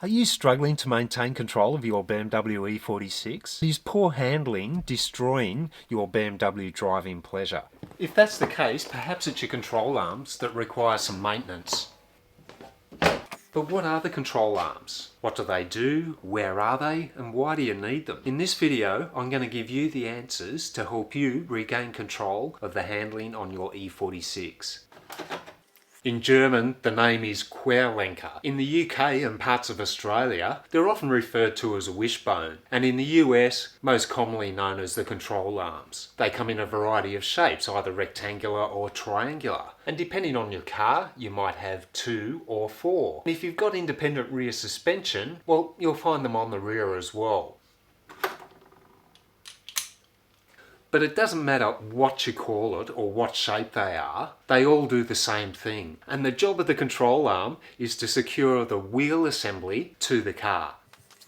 Are you struggling to maintain control of your BMW E46? Is poor handling destroying your BMW driving pleasure? If that's the case, perhaps it's your control arms that require some maintenance. But what are the control arms? What do they do? Where are they? And why do you need them? In this video, I'm going to give you the answers to help you regain control of the handling on your E46. In German, the name is Querlenker. In the UK and parts of Australia, they're often referred to as a wishbone, and in the US, most commonly known as the control arms. They come in a variety of shapes, either rectangular or triangular, and depending on your car, you might have 2 or 4. If you've got independent rear suspension, well, you'll find them on the rear as well. But it doesn't matter what you call it or what shape they are, they all do the same thing. And the job of the control arm is to secure the wheel assembly to the car.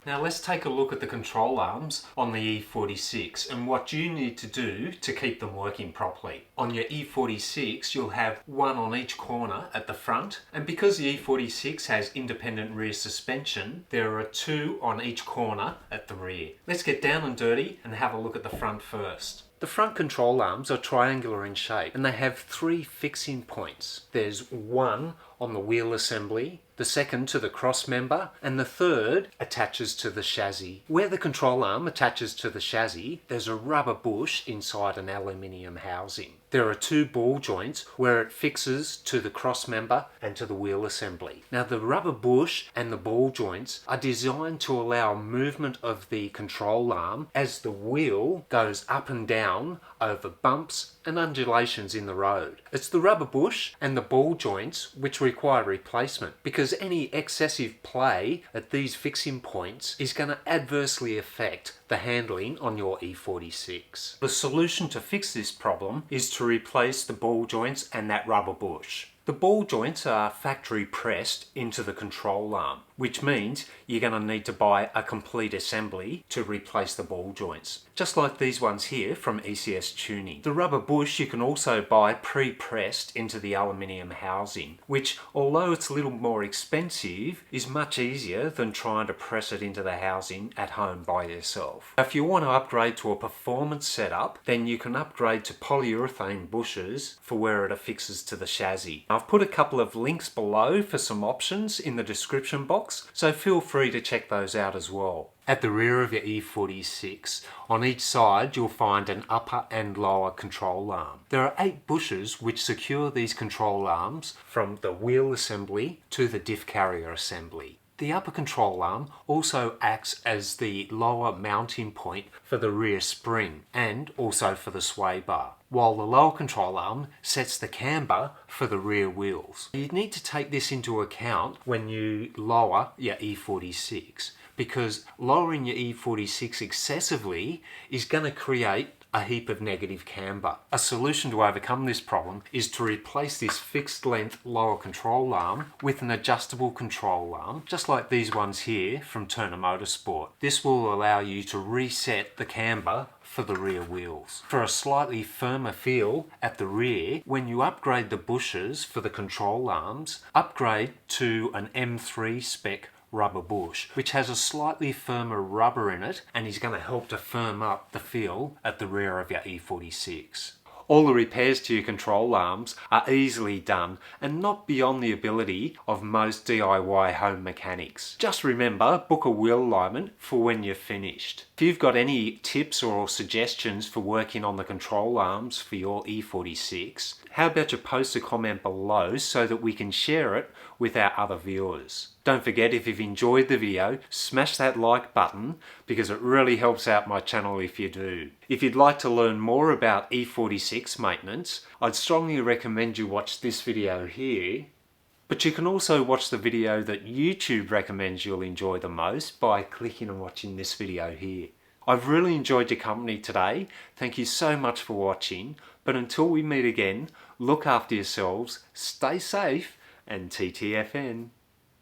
Now let's take a look at the control arms on the E46 and what you need to do to keep them working properly. On your E46 you'll have one on each corner at the front, and because the E46 has independent rear suspension, there are 2 on each corner at the rear. Let's get down and dirty and have a look at the front first. The front control arms are triangular in shape and they have 3 fixing points. There's one on the wheel assembly, the second to the cross member, and the third attaches to the chassis. Where the control arm attaches to the chassis, there's a rubber bush inside an aluminium housing. There are 2 ball joints where it fixes to the cross member and to the wheel assembly. Now the rubber bush and the ball joints are designed to allow movement of the control arm as the wheel goes up and down over bumps and undulations in the road. It's the rubber bush and the ball joints which require replacement, because any excessive play at these fixing points is going to adversely affect the handling on your E46. The solution to fix this problem is to replace the ball joints and that rubber bush. The ball joints are factory pressed into the control arm, which means you're going to need to buy a complete assembly to replace the ball joints. Just like these ones here from ECS Tuning. The rubber bush you can also buy pre-pressed into the aluminium housing, which, although it's a little more expensive, is much easier than trying to press it into the housing at home by yourself. If you want to upgrade to a performance setup, then you can upgrade to polyurethane bushes for where it affixes to the chassis. I've put a couple of links below for some options in the description box, so feel free to check those out as well. At the rear of your E46, on each side you'll find an upper and lower control arm. There are 8 bushes which secure these control arms from the wheel assembly to the diff carrier assembly. The upper control arm also acts as the lower mounting point for the rear spring and also for the sway bar, while the lower control arm sets the camber for the rear wheels. You need to take this into account when you lower your E46, because lowering your E46 excessively is going to create a heap of negative camber. A solution to overcome this problem is to replace this fixed length lower control arm with an adjustable control arm, just like these ones here from Turner Motorsport. This will allow you to reset the camber for the rear wheels. For a slightly firmer feel at the rear, when you upgrade the bushes for the control arms, upgrade to an M3 spec rubber bush, which has a slightly firmer rubber in it and is going to help to firm up the feel at the rear of your E46. All the repairs to your control arms are easily done and not beyond the ability of most DIY home mechanics. Just remember, book a wheel alignment for when you're finished. If you've got any tips or suggestions for working on the control arms for your E46, how about you post a comment below so that we can share it with our other viewers. Don't forget, if you've enjoyed the video, smash that like button because it really helps out my channel if you do. If you'd like to learn more about E46 maintenance, I'd strongly recommend you watch this video here. But you can also watch the video that YouTube recommends you'll enjoy the most by clicking and watching this video here. I've really enjoyed your company today. Thank you so much for watching. But until we meet again, look after yourselves, stay safe, and TTFN.